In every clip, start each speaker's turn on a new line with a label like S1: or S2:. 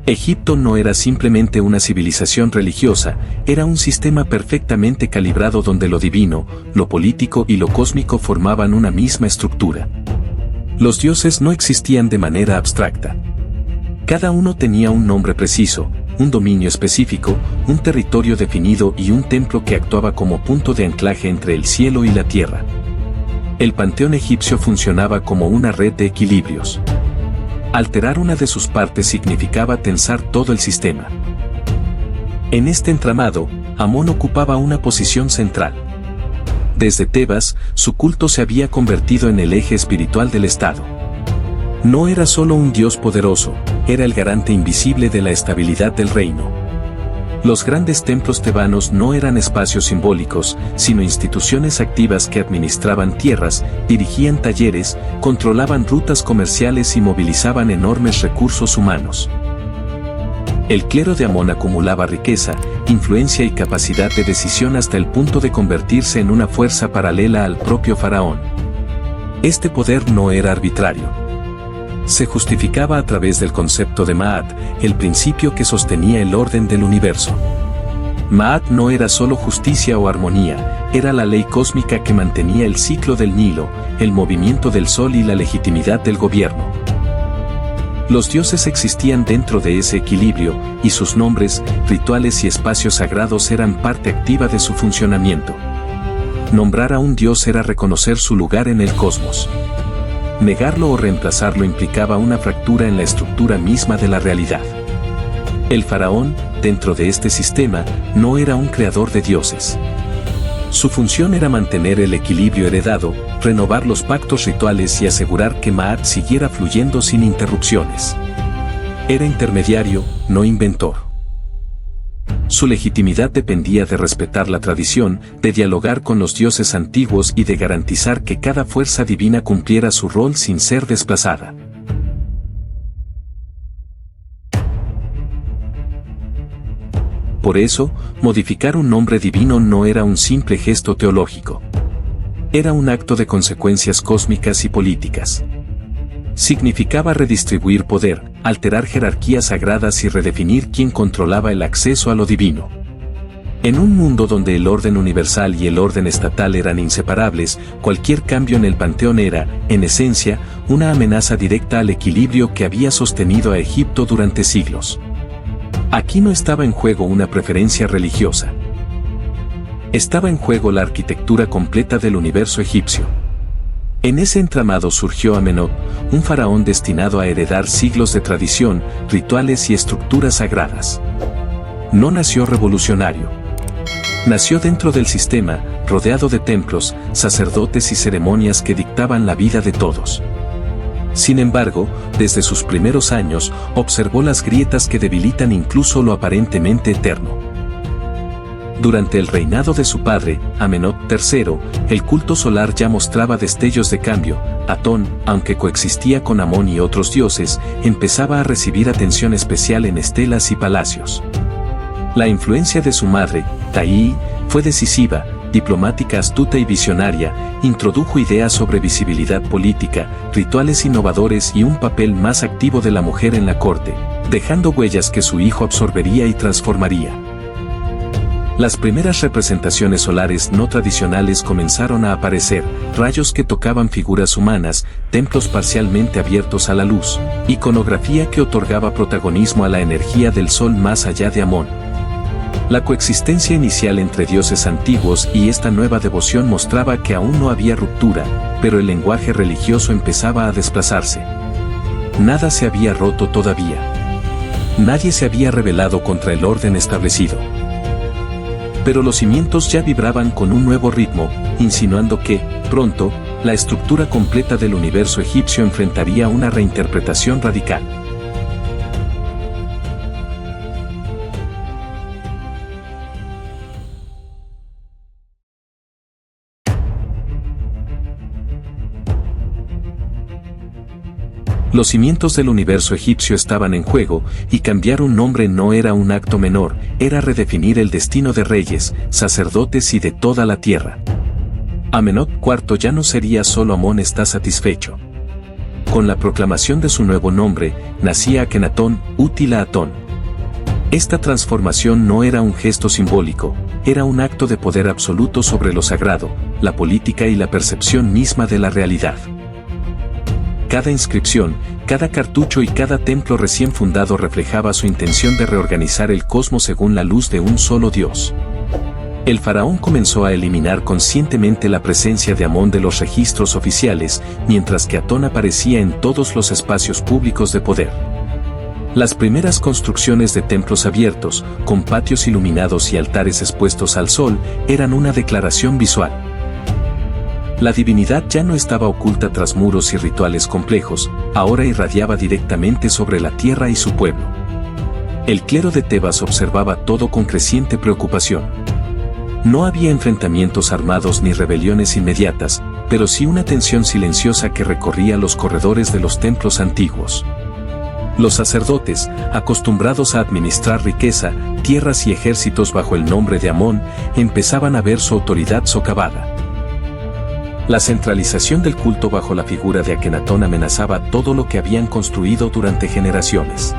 S1: Egipto no era simplemente una civilización religiosa, era un sistema perfectamente calibrado donde lo divino, lo político y lo cósmico formaban una misma estructura. Los dioses no existían de manera abstracta. Cada uno tenía un nombre preciso, un dominio específico, un territorio definido y un templo que actuaba como punto de anclaje entre el cielo y la tierra. El panteón egipcio funcionaba como una red de equilibrios. Alterar una de sus partes significaba tensar todo el sistema. En este entramado, Amón ocupaba una posición central. Desde Tebas, su culto se había convertido en el eje espiritual del Estado. No era solo un dios poderoso, era el garante invisible de la estabilidad del reino. Los grandes templos tebanos no eran espacios simbólicos, sino instituciones activas que administraban tierras, dirigían talleres, controlaban rutas comerciales y movilizaban enormes recursos humanos. El clero de Amón acumulaba riqueza, influencia y capacidad de decisión hasta el punto de convertirse en una fuerza paralela al propio faraón. Este poder no era arbitrario. Se justificaba a través del concepto de Ma'at, el principio que sostenía el orden del universo. Ma'at no era solo justicia o armonía, era la ley cósmica que mantenía el ciclo del Nilo, el movimiento del sol y la legitimidad del gobierno. Los dioses existían dentro de ese equilibrio, y sus nombres, rituales y espacios sagrados eran parte activa de su funcionamiento. Nombrar a un dios era reconocer su lugar en el cosmos. Negarlo o reemplazarlo implicaba una fractura en la estructura misma de la realidad. El faraón, dentro de este sistema, no era un creador de dioses. Su función era mantener el equilibrio heredado, renovar los pactos rituales y asegurar que Ma'at siguiera fluyendo sin interrupciones. Era intermediario, no inventor. Su legitimidad dependía de respetar la tradición, de dialogar con los dioses antiguos y de garantizar que cada fuerza divina cumpliera su rol sin ser desplazada. Por eso, modificar un nombre divino no era un simple gesto teológico. Era un acto de consecuencias cósmicas y políticas. Significaba redistribuir poder, alterar jerarquías sagradas y redefinir quién controlaba el acceso a lo divino. En un mundo donde el orden universal y el orden estatal eran inseparables, cualquier cambio en el panteón era, en esencia, una amenaza directa al equilibrio que había sostenido a Egipto durante siglos. Aquí no estaba en juego una preferencia religiosa. Estaba en juego la arquitectura completa del universo egipcio. En ese entramado surgió Amenhotep, un faraón destinado a heredar siglos de tradición, rituales y estructuras sagradas. No nació revolucionario. Nació dentro del sistema, rodeado de templos, sacerdotes y ceremonias que dictaban la vida de todos. Sin embargo, desde sus primeros años, observó las grietas que debilitan incluso lo aparentemente eterno. Durante el reinado de su padre, Amenhotep III, el culto solar ya mostraba destellos de cambio. Atón, aunque coexistía con Amón y otros dioses, empezaba a recibir atención especial en estelas y palacios. La influencia de su madre, Taí, fue decisiva, diplomática astuta y visionaria, introdujo ideas sobre visibilidad política, rituales innovadores y un papel más activo de la mujer en la corte, dejando huellas que su hijo absorbería y transformaría. Las primeras representaciones solares no tradicionales comenzaron a aparecer, rayos que tocaban figuras humanas, templos parcialmente abiertos a la luz, iconografía que otorgaba protagonismo a la energía del sol más allá de Amón. La coexistencia inicial entre dioses antiguos y esta nueva devoción mostraba que aún no había ruptura, pero el lenguaje religioso empezaba a desplazarse. Nada se había roto todavía. Nadie se había rebelado contra el orden establecido. Pero los cimientos ya vibraban con un nuevo ritmo, insinuando que, pronto, la estructura completa del universo egipcio enfrentaría una reinterpretación radical. Los cimientos del universo egipcio estaban en juego, y cambiar un nombre no era un acto menor, era redefinir el destino de reyes, sacerdotes y de toda la tierra. Amenhotep IV ya no sería solo Amón está satisfecho. con la proclamación de su nuevo nombre, nacía Akenatón, útil a Atón. Esta transformación no era un gesto simbólico, era un acto de poder absoluto sobre lo sagrado, la política y la percepción misma de la realidad. Cada inscripción, cada cartucho y cada templo recién fundado reflejaba su intención de reorganizar el cosmos según la luz de un solo Dios. El faraón comenzó a eliminar conscientemente la presencia de Amón de los registros oficiales, mientras que Atón aparecía en todos los espacios públicos de poder. Las primeras construcciones de templos abiertos, con patios iluminados y altares expuestos al sol, eran una declaración visual. La divinidad ya no estaba oculta tras muros y rituales complejos, ahora irradiaba directamente sobre la tierra y su pueblo. El clero de Tebas observaba todo con creciente preocupación. No había enfrentamientos armados ni rebeliones inmediatas, pero sí una tensión silenciosa que recorría los corredores de los templos antiguos. Los sacerdotes, acostumbrados a administrar riqueza, tierras y ejércitos bajo el nombre de Amón, empezaban a ver su autoridad socavada. La centralización del culto bajo la figura de Akenatón amenazaba todo lo que habían construido durante generaciones.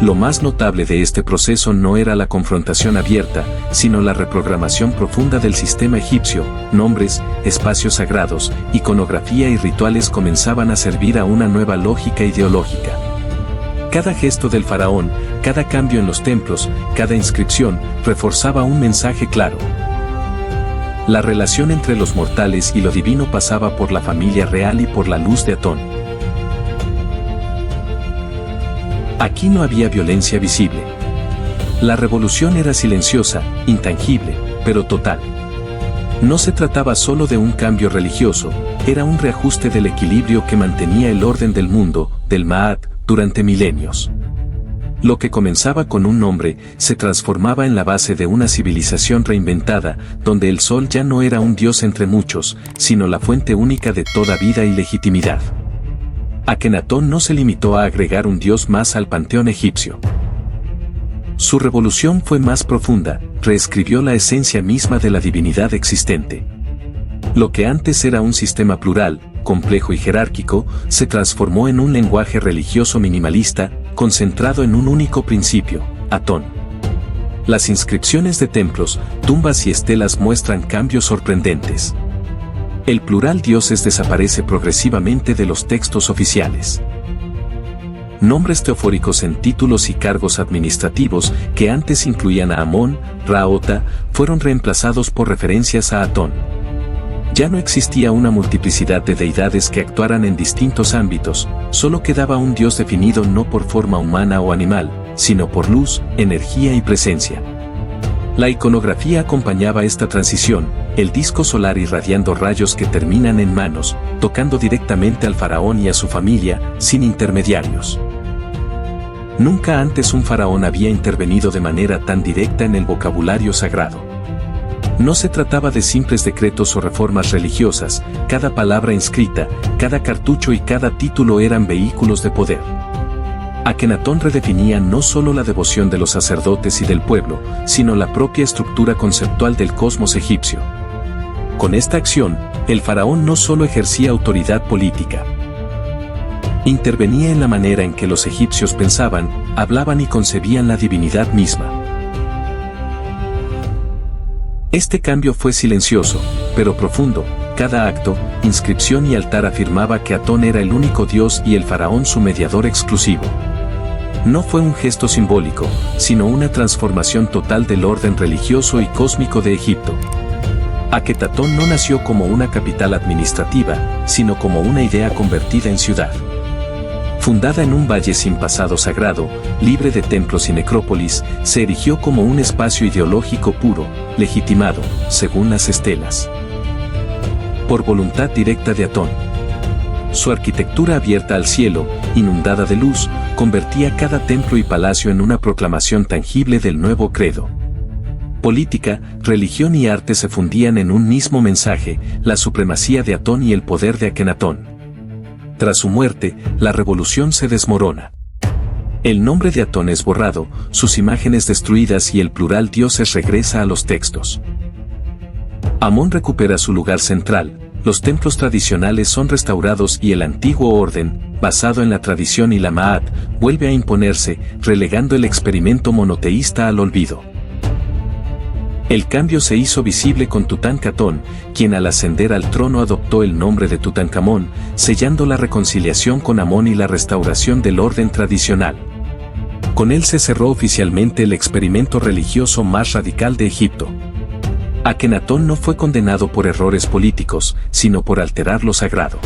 S1: Lo más notable de este proceso no era la confrontación abierta, sino la reprogramación profunda del sistema egipcio. Nombres, espacios sagrados, iconografía y rituales comenzaban a servir a una nueva lógica ideológica. Cada gesto del faraón, cada cambio en los templos, cada inscripción, reforzaba un mensaje claro. La relación entre los mortales y lo divino pasaba por la familia real y por la luz de Atón. Aquí no había violencia visible. La revolución era silenciosa, intangible, pero total. No se trataba solo de un cambio religioso, era un reajuste del equilibrio que mantenía el orden del mundo, del Ma'at, durante milenios. Lo que comenzaba con un nombre, se transformaba en la base de una civilización reinventada, donde el sol ya no era un dios entre muchos, sino la fuente única de toda vida y legitimidad. Akenatón no se limitó a agregar un dios más al panteón egipcio. Su revolución fue más profunda, reescribió la esencia misma de la divinidad existente. Lo que antes era un sistema plural, complejo y jerárquico, se transformó en un lenguaje religioso minimalista, concentrado en un único principio, Atón. Las inscripciones de templos, tumbas y estelas muestran cambios sorprendentes. El plural dioses desaparece progresivamente de los textos oficiales. Nombres teofóricos en títulos y cargos administrativos que antes incluían a Amón, Ra-Ota, fueron reemplazados por referencias a Atón. Ya no existía una multiplicidad de deidades que actuaran en distintos ámbitos, solo quedaba un dios definido no por forma humana o animal, sino por luz, energía y presencia. La iconografía acompañaba esta transición, el disco solar irradiando rayos que terminan en manos, tocando directamente al faraón y a su familia, sin intermediarios. Nunca antes un faraón había intervenido de manera tan directa en el vocabulario sagrado. No se trataba de simples decretos o reformas religiosas, cada palabra inscrita, cada cartucho y cada título eran vehículos de poder. Akenatón redefinía no solo la devoción de los sacerdotes y del pueblo, sino la propia estructura conceptual del cosmos egipcio. Con esta acción, el faraón no solo ejercía autoridad política. Intervenía en la manera en que los egipcios pensaban, hablaban y concebían la divinidad misma. Este cambio fue silencioso, pero profundo. Cada acto, inscripción y altar afirmaba que Atón era el único dios y el faraón su mediador exclusivo. No fue un gesto simbólico, sino una transformación total del orden religioso y cósmico de Egipto. Akenatón no nació como una capital administrativa, sino como una idea convertida en ciudad. Fundada en un valle sin pasado sagrado, libre de templos y necrópolis, se erigió como un espacio ideológico puro, legitimado, según las estelas, por voluntad directa de Atón. Su arquitectura abierta al cielo, inundada de luz, convertía cada templo y palacio en una proclamación tangible del nuevo credo. Política, religión y arte se fundían en un mismo mensaje, la supremacía de Atón y el poder de Akenatón. Tras su muerte, la revolución se desmorona. El nombre de Atón es borrado, sus imágenes destruidas y el plural dioses regresa a los textos. Amón recupera su lugar central, Los templos tradicionales son restaurados y el antiguo orden, basado en la tradición y la Ma'at, vuelve a imponerse, relegando el experimento monoteísta al olvido. El cambio se hizo visible con Tutankamón, quien al ascender al trono adoptó el nombre de Tutankamón, sellando la reconciliación con Amón y la restauración del orden tradicional. Con él se cerró oficialmente el experimento religioso más radical de Egipto. Akenatón no fue condenado por errores políticos, sino por alterar lo sagrado.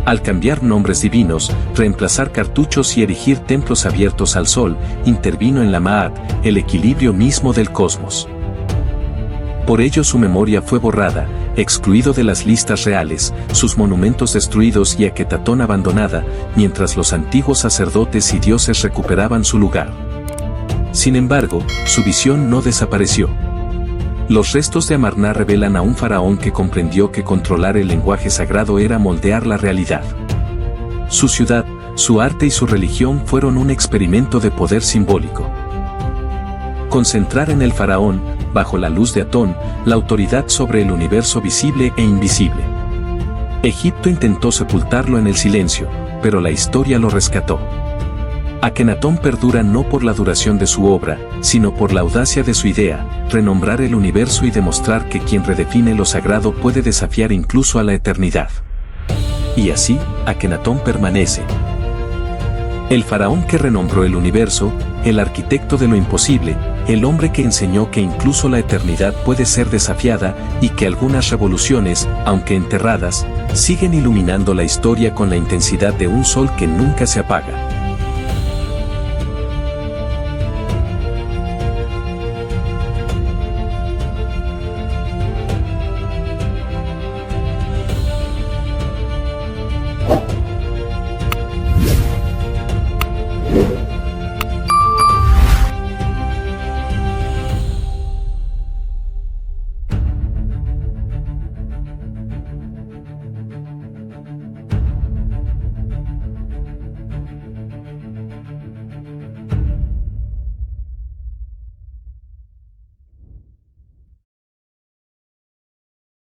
S1: Al cambiar nombres divinos, reemplazar cartuchos y erigir templos abiertos al sol, intervino en la Ma'at, el equilibrio mismo del cosmos. Por ello su memoria fue borrada, excluido de las listas reales, sus monumentos destruidos y Akenatón abandonada, mientras los antiguos sacerdotes y dioses recuperaban su lugar. Sin embargo, su visión no desapareció. Los restos de Amarna revelan a un faraón que comprendió que controlar el lenguaje sagrado era moldear la realidad. Su ciudad, su arte y su religión fueron un experimento de poder simbólico. Concentrar en el faraón, bajo la luz de Atón, la autoridad sobre el universo visible e invisible. Egipto intentó sepultarlo en el silencio, pero la historia lo rescató. Akenatón perdura no por la duración de su obra, sino por la audacia de su idea, renombrar el universo y demostrar que quien redefine lo sagrado puede desafiar incluso a la eternidad. Y así, Akenatón permanece. El faraón que renombró el universo, el arquitecto de lo imposible, el hombre que enseñó que incluso la eternidad puede ser desafiada y que algunas revoluciones, aunque enterradas, siguen iluminando la historia con la intensidad de un sol que nunca se apaga.